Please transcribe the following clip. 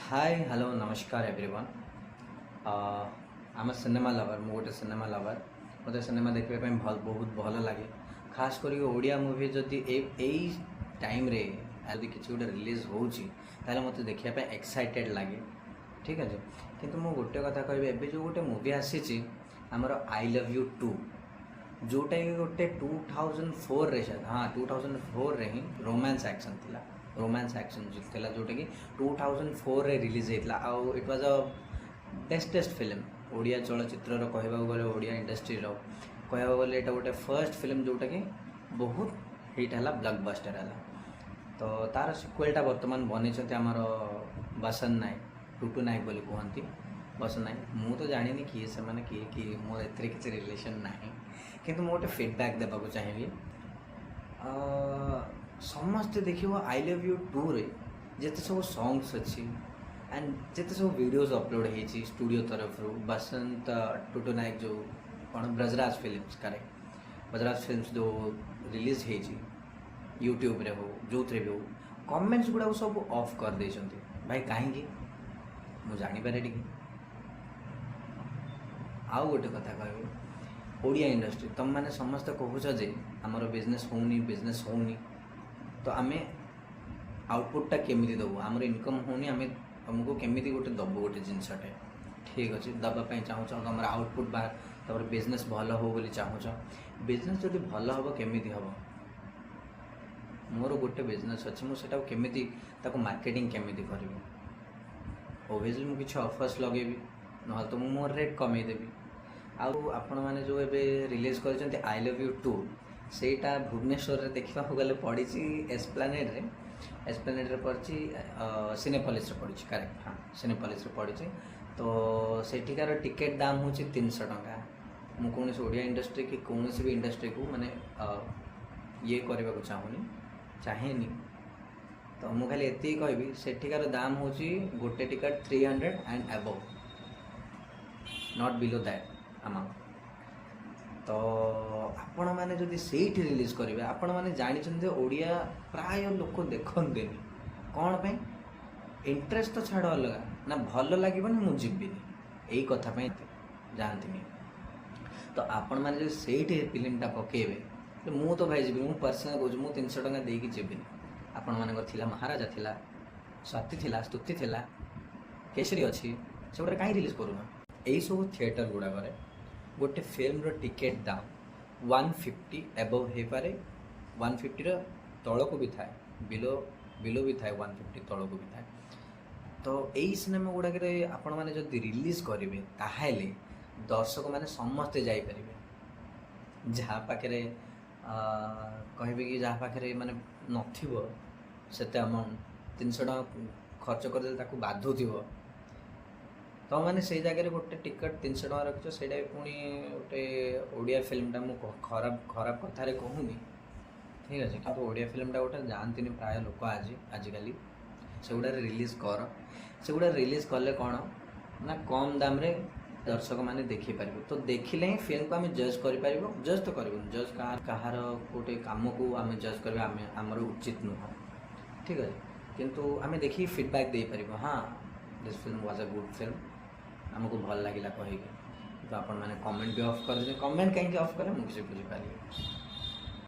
Hi hello नमस्कार everyone आम cinema lover मु गोटे सिनेमा लवर मत सिनेमा देखा बहुत भल लगे खास कर ओडिया मूवी जदि टाइम रे यदि किसी गोटे रिलीज होची मत देखा एक्साइटेड लगे। ठीक अच्छे किंतु मु गोटे कथा कहबी एबे जो गोटे मूवी आसी आमर आई लव यू 2 जोटा कि गोटे 2004 रे शायद हाँ 2004 रे ही रोमांस एक्शन थिला रोमांस एक्शन थिला जोटा कि 2004 रे रिलीज होता आउ it was a bestest film Odia चलचित्र कहवा गले ओडिया इंडस्ट्री कहवा गले एटा गोटे फर्स्ट फिल्म जोटा कि बहुत हिट है ब्लॉकबस्टर है। तो तार सिक्वेलटा बर्तमान बनी आमर बसन नायक टुटू नायक बोली कहती बसन नायक मु तो जानी किए से मैंने किए कि मोर एथरे किसी रिलेशन ना किंतु मु गोटे फीडबैक देवाक चाहिए समस्ते देखिए आई लव यू 2 रे जिते सब सॉन्ग्स अच्छी एंड जिते सब वीडियोस अपलोड होती स्टूडियो तरफ बसंत टुटू नायक जो कौन Brajraj films correct Brajraj films जो रिलीज होती यूट्यूब रे हो जो भी हो कमेंट्स गुड़ा सब ऑफ कर दे भाई कहीं मुझे जानीपे टी आउ गोटे कथा कह ओडिया इंडस्ट्री तुम मैंने समस्त कहूच जे आमर बिजनेस होनी तो आम आउटपुटा केमी दबू आमर इनकम होनी आम तुमको केमी गोटे दबू गोटे जिनसटे ठीक अच्छे दवापाई चाहूच तुम आउटपुट बाहर तुम बिजनेस भल हो बोली चाहूच बिजनेस जब भल हम केमी हम मोर गोटे बिजनेस अच्छे मुझे केमी मार्केटिंग केमी करी ओबियसली मुझे किसी ऑफर्स लगेबी ना तो मुझे मोर रेट कमेदेवी आउ आपण मैंने जो एबे रिलीज कर आई लव यू 2 सेटा भुवनेश्वर रे देखा गले पड़ी एस्प्लेनेड रे पड़ी सिनेपोलिस रे पड़ी करेक्ट हाँ सिनेपोलिस रे पड़ी तो सेठिकार टिकेट दाम हूँ 300 टंका मु कौन ओडिया इंडस्ट्री कि कौन भी इंडस्ट्री को माने ये करने को चाहेनी तो मुझे खाली एति कहबी सेठिकार दाम हूँ गोटे ticket 300 and above not below that amount. तो आपण मैंने जदि सेठी रिलीज करेंगे आपण मैंने जानी ओडिया प्राय लोक देखते कौन पे इंटरेस्ट तो छाड़ अलग ना भल लगे मुझे यही कथापी जाती तो आपण मैंने जो सेठी फिल्मटा पकेबे तो मु तो भाई जी मुझे पर्सनल कहूँ मुझे 300 टंका देकी जीविनी आपण मान महाराजा थिला स्वाति थिला स्तुति थिला केसरी अच्छी से गोटे कहीं रिलीज करूना यही सब थिएटर गुड़ाक गोटे फिल्म टिकेट दाम 150 एबव हो पारे 150 तल को भी थाए बिलो भी थाए 150 तल को भी थाए। तो यही सिनेमा गुड़ाक आपण मैंने जब रिलीज करेंगे ताहले दर्शक मैंने समस्ते जापर जहाँ पाखे कहे कि जहाँ पाखे माने नथिबो सेते अमाउंट 300 टका खर्च करदे बाधुव तो मैंने से जगह गोटे टिकट 300 टका रखिछ से पुणी गोटे ओडिया फिल्मटा मुझे खराब कथार कहूनी ठीक अच्छे कि ओडिया फिल्मटा गोटे जानती प्राय लोक आजिकल से गुड़ा रिलीज कर से गुड़ा रिलीज कले कौन ना कम दाम रे दर्शक मैंने देखिपार तो देखिले ही फिल्म को आम जज कर जज तो कर जज कहार गोटे कम को आम जज कर आमर उचित नुह ठीक है किंतु आम देखिए फीडबैक दे पार हाँ this film was a good film आमको भल लगे कहीकि तो आपण मैंने कमेंट भी ऑफ कर कमेंट कहीं ऑफ करें मुझे बुझीपारे।